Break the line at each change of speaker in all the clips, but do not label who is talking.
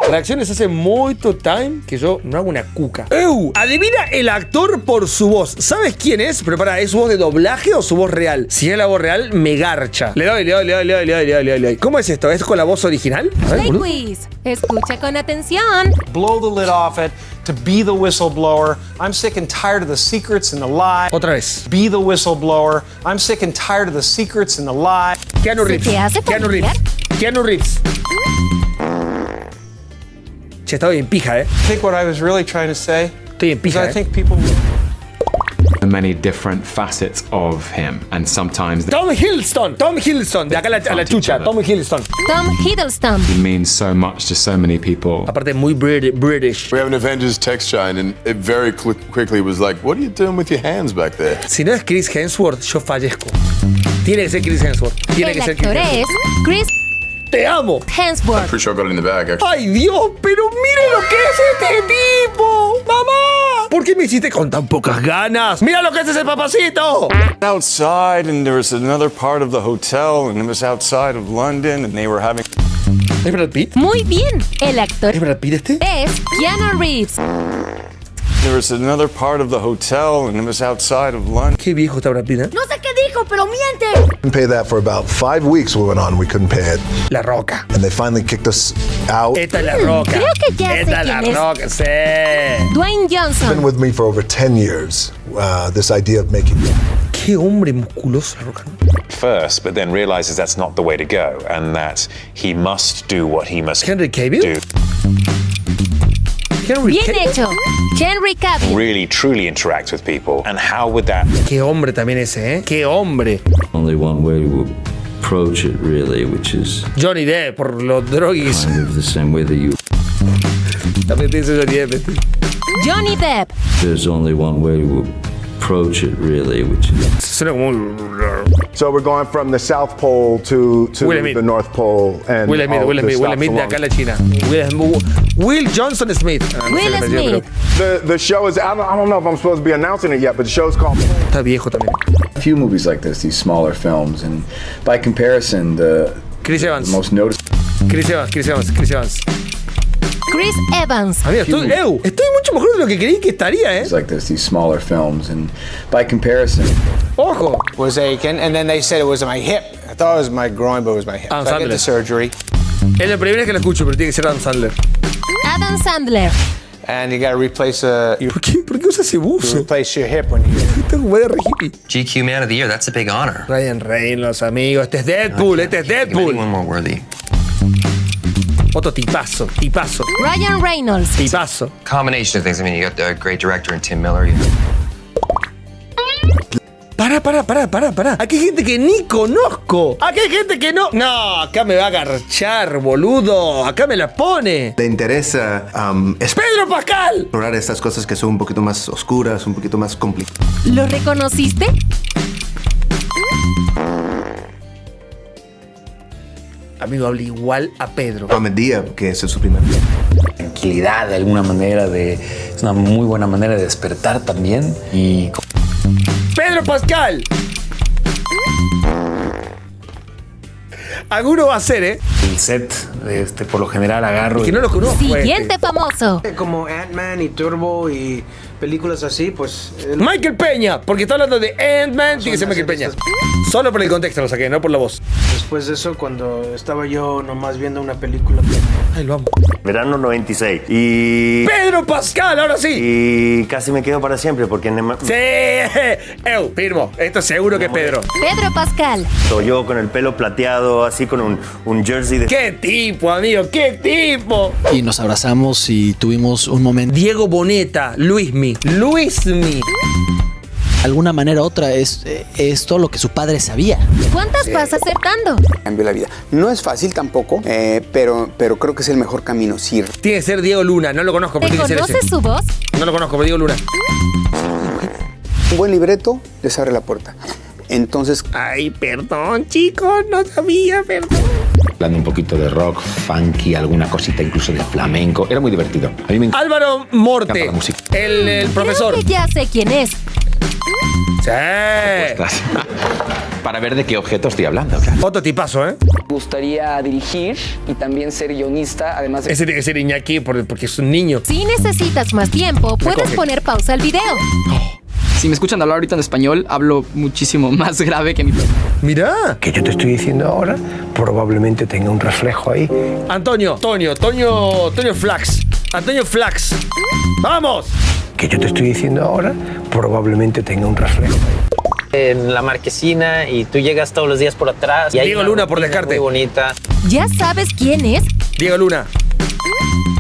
Reacciones hace mucho time que yo no hago una cuca. Adivina el actor por su voz. ¿Sabes quién es? Pero pará, ¿es su voz de doblaje o su voz real? Si es la voz real, me garcha. Le doy. ¿Cómo es esto? ¿Es con la voz original? A ver,
Play
boludo.
quiz. Escucha con atención.
Blow the lid off it, to be the whistleblower. I'm sick and tired of the secrets and the lies.
Otra vez.
Be the whistleblower. I'm sick and tired of the secrets and the lies.
Keanu
¿Se
Reeves.
te hace
Keanu
familiar?
Reeves. Keanu Reeves. Che, estaba bien pija,
I think what I was really trying to say
Estoy bien
is
pija,
I think people
Many different facets of him, and sometimes
Tom Hiddleston. De acá a la chucha. Tom Hiddleston.
Tom Hiddleston.
it means so much to so many people.
Aparte, muy British.
We have an Avengers text shine, and it very quickly was like, what are you doing with your hands back there?
Si no es Chris Hemsworth, yo fallezco. Tiene que ser Chris Hemsworth. Tiene
El
que ser Chris
actor
Hemsworth.
es Chris
¡Te amo!
Hemsworth.
Pretty sure I got it in the bag, actually.
¡Ay, Dios! ¡Pero mira lo que es este tipo! ¡Mamá! ¿Por qué me hiciste con tan pocas ganas? ¡Mira lo que es ese papacito!
Outside, and there was another part of the hotel, and it was outside of London, and they were having.
¿Es Brad Pitt?
Muy bien. El actor
¿Es Brad Pitt este?
es Keanu Reeves.
There was another part of the hotel, and it was outside of London.
Qué viejo está Brad Pitt, ¿eh?
No sé qué dijo, pero miente.
Couldn't pay that for about 5 weeks we went on. We couldn't pay it.
La Roca.
And they finally kicked us out.
Esta es la Roca.
Creo que ya sé
Esta es la
quién es.
Roca, sí.
Dwayne
Been
Johnson.
with me for over 10 years. This idea of making
Qué hombre musculoso la Roca.
first, but then realizes that's not the way to go and that he must do what he must
Henry Cavill.
do.
Henry
Bien
Cavill.
hecho. Henry Cavill.
Really, truly interact with people. And how would that
Qué hombre también ese, ¿eh? Qué hombre.
Only one way to approach it, really, which is
Johnny Depp, por los droguis.
kind of the same way that you.
También te dice Johnny Depp.
Johnny Depp.
There's only one way to approach it, really, which is.
Suena como un...
So we're going from the South Pole to
Will Smith.
the North Pole, and
Will Smith,
all
Will
this
Smith, Will
stops
Smith de
along.
acá a la China. Will Johnson Smith. Ah, no sé
Will
el apellido,
Smith.
The show is, I don't know if I'm supposed to be announcing it yet, but the show's called.
pero está viejo también.
A few movies like this, these smaller films, and by comparison, the
Chris Evans.
most noticeable.
Chris Evans.
Chris Evans.
Amigo, estoy mucho mejor de lo que creí que estaría, ¿eh?
Like this, these smaller films, and by comparison,
Ojo.
was aching, and then they said it was my hip. I thought it was my groin, but it was my hip.
Adam
So I get the
Sandler.
surgery,
Es la primera vez que lo escucho, pero tiene que ser Adam Sandler.
Adam Sandler.
and you got to replace
¿Por qué usa ese buzo?
replace your hip when you.
Está como de re hippie.
GQ Man of the Year, that's a big honor.
Ryan Reynolds, amigo. Este es Deadpool, este es Deadpool.
Anyone more worthy.
Otro tipazo.
Ryan Reynolds.
Tipazo.
Combination of things. I mean, you got the great director in Tim Miller.
Pará. Aquí hay gente que ni conozco. Aquí hay gente que no. No, acá me va a agarchar, boludo. Acá me la pone.
Le interesa
¡Pedro Pascal!
explorar estas cosas que son un poquito más oscuras, un poquito más complicadas.
¿Lo reconociste?
Amigo, habla igual a Pedro.
Ahmed Díaz, que ese es su primer.
Tranquilidad de alguna manera, es una muy buena manera de despertar también. Y
¡Pedro Pascal! Alguno va a ser, ¿eh?
el set, por lo general agarro.
Que no lo conozco.
Siguiente famoso.
Como Ant-Man y Turbo y películas así, pues.
Michael Peña, porque está hablando de Ant-Man, tiene que ser Michael Peña. Solo por el contexto lo saqué, no por la voz.
Después de eso, cuando estaba yo nomás viendo una película.
Ay, lo amo.
Verano 96. Y.
¡Pedro Pascal, ahora sí!
Y casi me quedo para siempre porque.
¡Sí! Firmo. Esto seguro que es Pedro.
Pedro Pascal.
Yo con el pelo plateado, así con un jersey de.
¡Qué tipo, amigo! ¡Qué tipo!
Y nos abrazamos y tuvimos un momento.
Diego Boneta, Luismi.
Alguna manera u otra es todo lo que su padre sabía.
¿Cuántas vas acertando?
Cambió la vida. No es fácil tampoco, pero creo que es el mejor camino, sí.
Tiene que ser Diego Luna, no lo conozco, pero
¿Te
tiene que ser
conoces
ese.
su voz?
No lo conozco, pero Diego Luna.
Un buen libreto les abre la puerta. Entonces...
Ay, perdón, chicos, no sabía, perdón.
Hablando un poquito de rock, funky, alguna cosita incluso de flamenco. Era muy divertido. A mí me encanta.
Álvaro Morte,
la música.
el profesor.
Creo que ya sé quién es.
Sí.
para ver de qué objeto estoy hablando. Claro.
Otro tipazo, ¿eh?
Me gustaría dirigir y también ser guionista, además de...
Ese tiene que ser Iñaki porque es un niño.
Si necesitas más tiempo, puedes poner pausa al video.
Si me escuchan hablar ahorita en español, hablo muchísimo más grave que mi papá.
Mirá.
Que yo te estoy diciendo ahora, probablemente tenga un reflejo ahí.
Antonio Flax. Antonio Flax. ¡Vamos!
Que yo te estoy diciendo ahora, probablemente tenga un reflejo.
En la marquesina y tú llegas todos los días por atrás. Y
Diego Luna por descarte.
Muy bonita.
¿Ya sabes quién es?
Diego Luna.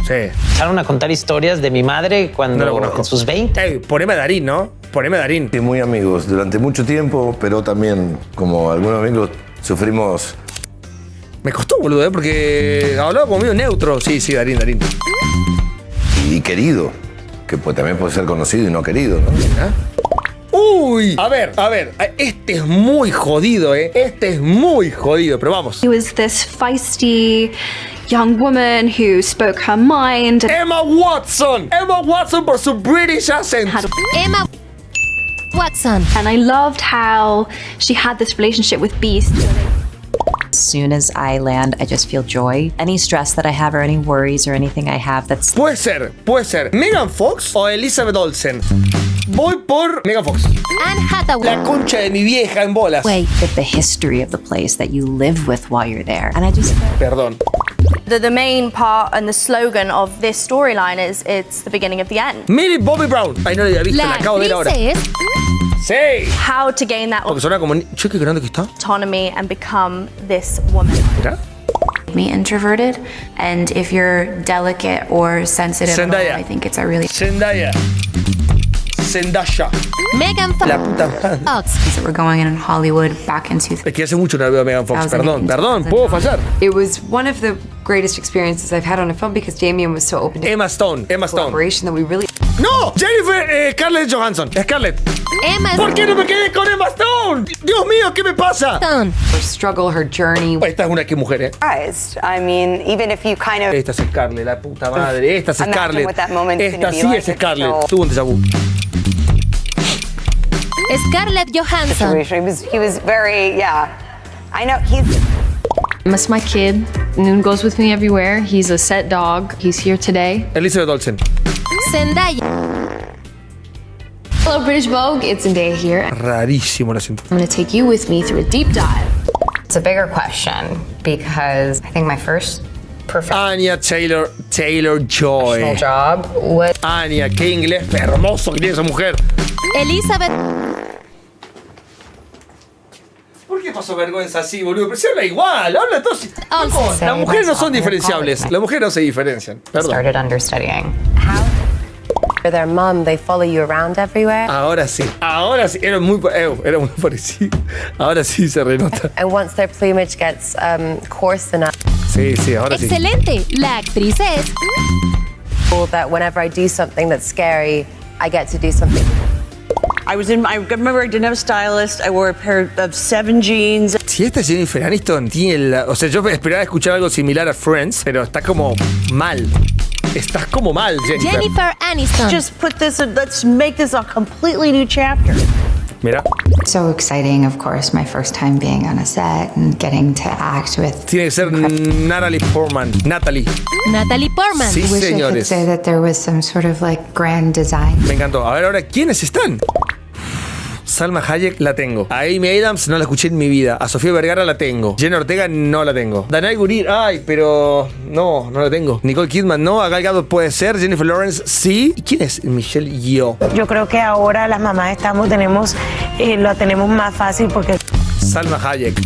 Sí.
Empezaron a contar historias de mi madre cuando en sus 20.
Poneme a Darín, ¿no? Poneme a Darín.
Sí, muy amigos durante mucho tiempo, pero también, como algunos amigos, sufrimos.
Me costó, boludo, porque hablaba como medio neutro. Sí, Darín.
Y querido, que también puede ser conocido y no querido, ¿no?
Uy, a ver, este es muy jodido, este es muy jodido, pero vamos.
He was this feisty young woman who spoke her mind.
Emma Watson por su British accent.
Emma Watson.
And I loved how she had this relationship with Beast.
As soon as I land, I just feel joy. Any stress that I have or any worries or anything I have that's...
Puede ser. ¿Megan Fox o Elizabeth Olsen? Voy por Megan Fox.
Anne Hathaway.
La concha de mi vieja en bolas.
With the history of the place that you live with while you're there. And I just...
Perdón.
The main part and the slogan of this storyline is it's the beginning of the end.
Millie Bobby Brown. Ay, no la había visto, la acabo de ver ahora. Sí.
How to gain that
Porque suena como... Che, qué grande que está.
autonomy and become this woman.
Mira.
Me introverted, and if you're delicate or sensitive,
Zendaya.
I think it's a really...
Zendaya.
Megan Fox.
La puta madre.
So we're going in Hollywood back in 2000.
Es que hace mucho no veo a Megan Fox. Perdón, puedo fallar.
It was one of the greatest experiences I've had on a film because Damien was so open to
Emma Stone.
collaboration that we really...
¡No! Jennifer Scarlett Johansson. Scarlett.
Emma.
¿Por qué no me quedé con Emma Stone? Dios mío, ¿qué me pasa?
Her struggle, her journey.
Esta es una que mujer,
I mean, even if you kind of...
Esta es Scarlett, la puta madre. Esta es Scarlett.
what that moment's
Esta
gonna be
sí
like,
es Scarlett.
so-
Tuvo un déjà vu.
Scarlett Johansson.
He was very, yeah. I know, he's...
That's my kid. Noon goes with me everywhere. He's a set dog. He's here today.
Elizabeth Olsen.
Zendaya.
Hello, British Vogue. It's Zendaya here.
Rarísimo el acento.
I'm going to take you with me through a deep dive.
It's a bigger question because I think my first
Anya Taylor-Joy.
job was...
Anya, qué inglés hermoso que tiene esa mujer.
Elizabeth.
¿Por qué pasó vergüenza así, boludo? Pero se habla igual, habla todos.
Olsen.
Las mujeres no son diferenciables. Las mujeres no se diferencian. Perdón.
Started understudying.
Their mom, they follow you around everywhere.
Ahora sí. Era muy parecido. Ahora sí se renota.
And once their plumage gets coarse enough,
Sí, ahora sí.
Excelente. La actriz es
that whenever I do something that's scary, I get to do something.
I remember I didn't have a stylist. I wore a pair of 7 jeans.
Si esta Jennifer Aniston tiene o sea, yo esperaba escuchar algo similar a Friends, pero está como mal. Estás como mal, Jennifer.
Jennifer Aniston.
Just put this, let's make this a completely new chapter.
Mira.
So exciting, of course, my first time being on a set and getting to act with...
Tiene que ser Natalie Portman. Natalie
Portman.
Sí,
wish I could
señores.
say that there was some sort of like grand design.
Me encantó. A ver, ahora, ¿quiénes están? Salma Hayek la tengo. A Amy Adams no la escuché en mi vida. A Sofía Vergara la tengo. Jenna Ortega no la tengo. Danai Gurira, ay, pero no la tengo. Nicole Kidman no. A Gal Gadot puede ser. Jennifer Lawrence sí. ¿Y quién es Michelle Yeoh?
Yo creo que ahora las mamás lo tenemos más fácil porque...
Salma Hayek.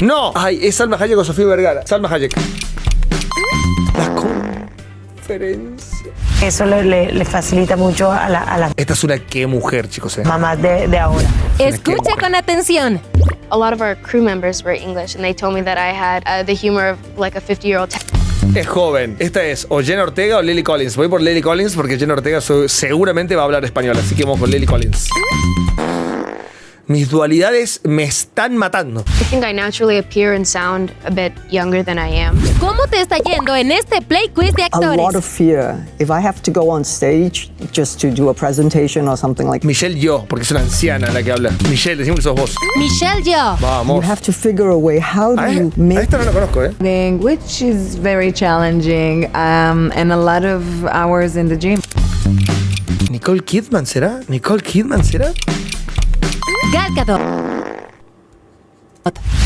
No. Ay, es Salma Hayek o Sofía Vergara. Salma Hayek. La conferencia.
Eso le facilita mucho a las
Esta es una qué mujer, chicos.
mamás de ahora.
Escucha con atención.
A lot of our crew members were English, and they told me that I had the humor of like a 50-year-old.
Es joven. Esta es o Jenna Ortega o Lily Collins. Voy por Lily Collins porque Jenna Ortega seguramente va a hablar español. Así que vamos con Lily Collins. Mis dualidades me están matando.
I think I naturally appear and sound a bit younger than I am.
¿Cómo te está yendo en este Play Quiz de
A lot of
actores?
fear. If I have to go on stage just to do a presentation or something like
Michelle Yeoh, porque es una anciana la que habla. Michelle, decimos que sos vos.
Michelle Yeoh.
Vamos.
you have to figure a way. How do you
A
make
esta no la conozco,
Which is very challenging and a lot of hours in the gym.
¿Nicole Kidman será? ¿Nicole Kidman será?
Gal Gadot.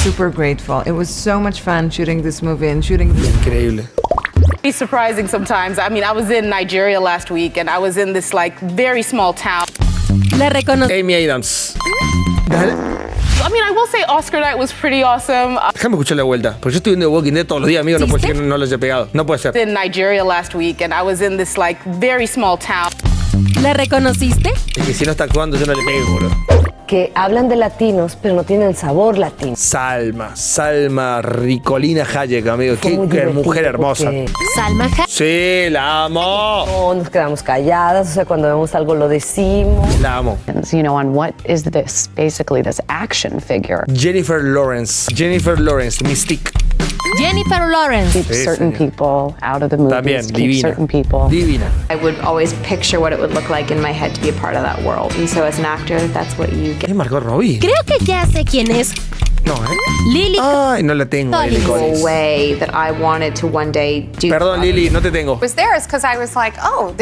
Super grateful. It was so much fun shooting this movie and shooting this.
Increíble.
It's surprising sometimes. I mean, I was in Nigeria last week and I was in this like very small town.
La reconoce.
Amy Adams.
I mean, I will say Oscar night was pretty awesome.
Déjame escuchar la vuelta, porque yo estoy viendo The Walking Dead todos los días, amigo, no puede ser que no lo haya pegado. No puede ser.
In Nigeria last week and I was in this like very small town.
¿La reconociste?
Es que si no está actuando, yo no le pego, bro.
Que hablan de latinos, pero no tienen sabor latino.
Salma Ricolina Hayek, amigo. Qué mujer hermosa.
Salma Hayek.
Sí, la amo.
No nos quedamos calladas, o sea, cuando vemos algo lo decimos.
La amo.
You know, on what is this, basically this action figure.
Jennifer Lawrence, Mystique.
Jennifer Lawrence.
Keep certain people out of the movies.
También,
keep
divina.
certain people.
Divina.
I would always picture what it would look like in my head to be a part of that world. And so as an actor, that's what you get.
¿Qué Margot Robbie?
Creo que ya sé quién es.
No,
Lily.
Ay, no la tengo. Lily Collins.
Way that I wanted to one day do.
Perdón, Lily, no te tengo.
Was there is because I was like, oh,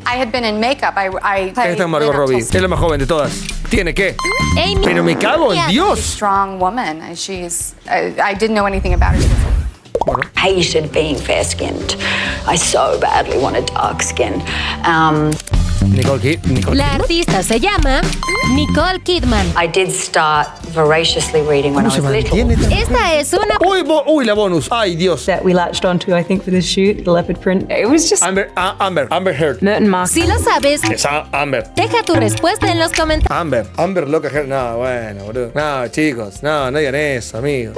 I had been in makeup. I
Esta es Margot Robbie. Es la más joven de todas. ¿Tiene qué?
Amy.
Pero me cago en Dios.
Strong woman. I didn't know anything about her.
Hated being fair-skinned. I so badly wanted dark skin.
Nicole
La artista se llama Nicole Kidman.
I did start voraciously reading when I was little.
Esta es una...
Uy, la bonus. Ay, Dios.
That we latched onto, I think, for this shoot, the leopard print. It was just
Amber Heard.
Merton Mark.
Si lo sabes,
Es Amber.
deja tu respuesta en los comentarios.
Amber loca Heard. No, bueno, boludo. No, chicos. No digan eso, amigos.